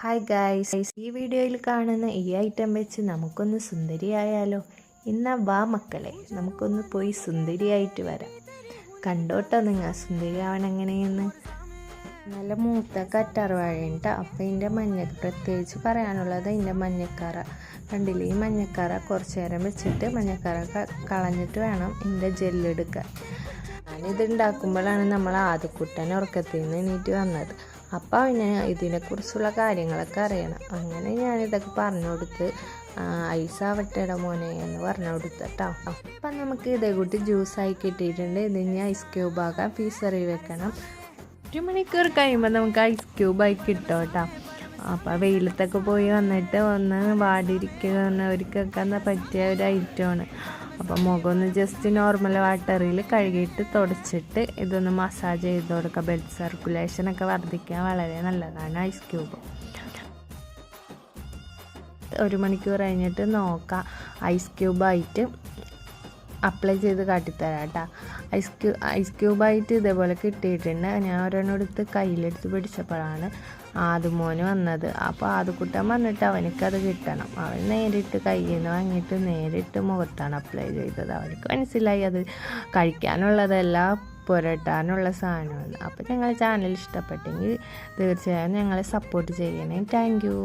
Hi guys, ഈ വീഡിയോയിൽ കാണുന്ന ഈ ഐറ്റം വെച്ച് നമുക്കൊന്ന് സുന്ദരിയായാലോ? ഇന്നാ വാ മക്കളെ, നമുക്കൊന്ന് പോയി സുന്ദരിയായിട്ട് വരാം. കണ്ടോട്ടോ നിങ്ങൾ സുന്ദരിയാവണം എങ്ങനെയെന്ന്. നല്ല മൂത്ത കറ്റാർവാഴയുണ്ട്. അപ്പം ഇതിൻ്റെ പ്രത്യേകിച്ച് പറയാനുള്ളത് ഇതിൻ്റെ മഞ്ഞക്കറ കണ്ടില്ലേ? ഈ മഞ്ഞക്കറ കുറച്ച് നേരം വെച്ചിട്ട് മഞ്ഞക്കറ കളഞ്ഞിട്ട് വേണം ഇതിൻ്റെ ജെല്ലെടുക്കാൻ. ഞാനിത് ഉണ്ടാക്കുമ്പോഴാണ് നമ്മൾ ആദ്യക്കുട്ടൻ ഉറക്കത്തിൽ നിന്ന് എണീറ്റ് വന്നത്. അപ്പോൾ അവന് ഇതിനെക്കുറിച്ചുള്ള കാര്യങ്ങളൊക്കെ അറിയണം. അങ്ങനെ ഞാനിതൊക്കെ പറഞ്ഞു കൊടുത്ത് ഐസാവട്ടെയുടെ മോനെ എന്ന് പറഞ്ഞു കൊടുത്തട്ടോ. അപ്പം നമുക്ക് ഇതേ കൂട്ടി ജ്യൂസായി കിട്ടിയിട്ടുണ്ട്. ഇതിന് ഐസ് ക്യൂബാക്കാൻ ഫ്രീസറിൽ വെക്കണം. 1 മണിക്കൂർ കഴിയുമ്പോൾ നമുക്ക് ഐസ് ക്യൂബായി കിട്ടും കേട്ടോ. അപ്പോൾ വെയിലത്തൊക്കെ പോയി വന്നിട്ട് ഒന്ന് വാടിയിരിക്കുന്നവർക്കൊക്കെ പറ്റിയ ഒരു ഐറ്റമാണ്. അപ്പോൾ മുഖമൊന്ന് ജസ്റ്റ് നോർമൽ വാട്ടറിൽ കഴുകിയിട്ട് തുടച്ചിട്ട് ഇതൊന്ന് മസാജ് ചെയ്ത് കൊടുക്കുക. ബ്ലഡ് സർക്കുലേഷനൊക്കെ വർദ്ധിക്കാൻ വളരെ നല്ലതാണ് ഐസ് ക്യൂബ്. 1 മണിക്കൂർ കഴിഞ്ഞിട്ട് നോക്കാം. ഐസ് ക്യൂബായിട്ട് അപ്ലൈ ചെയ്ത് കാട്ടിത്തരാം കേട്ടോ. ഐസ് ക്യൂബായിട്ട് ഇതേപോലെ കിട്ടിയിട്ടുണ്ട്. ഞാൻ ഒരെണ്ണം എടുത്ത് കയ്യിലെടുത്ത് പിടിച്ചപ്പോഴാണ് ആദ്യമോന് വന്നത്. അപ്പോൾ ആദ്യക്കുട്ടൻ വന്നിട്ട് അവനക്കത് കിട്ടണം. അവൻ നേരിട്ട് കയ്യിൽ നിന്ന് വാങ്ങിയിട്ട് നേരിട്ട് മുഖത്താണ് അപ്ലൈ ചെയ്തത്. അവർക്ക് മനസ്സിലായി അത് കഴിക്കാനുള്ളതല്ല, പുരട്ടാനുള്ള സാധനമാണ്. അപ്പോൾ ഞങ്ങളുടെ ചാനൽ ഇഷ്ടപ്പെട്ടെങ്കിൽ തീർച്ചയായും ഞങ്ങളെ സപ്പോർട്ട് ചെയ്യണേ. Thank you.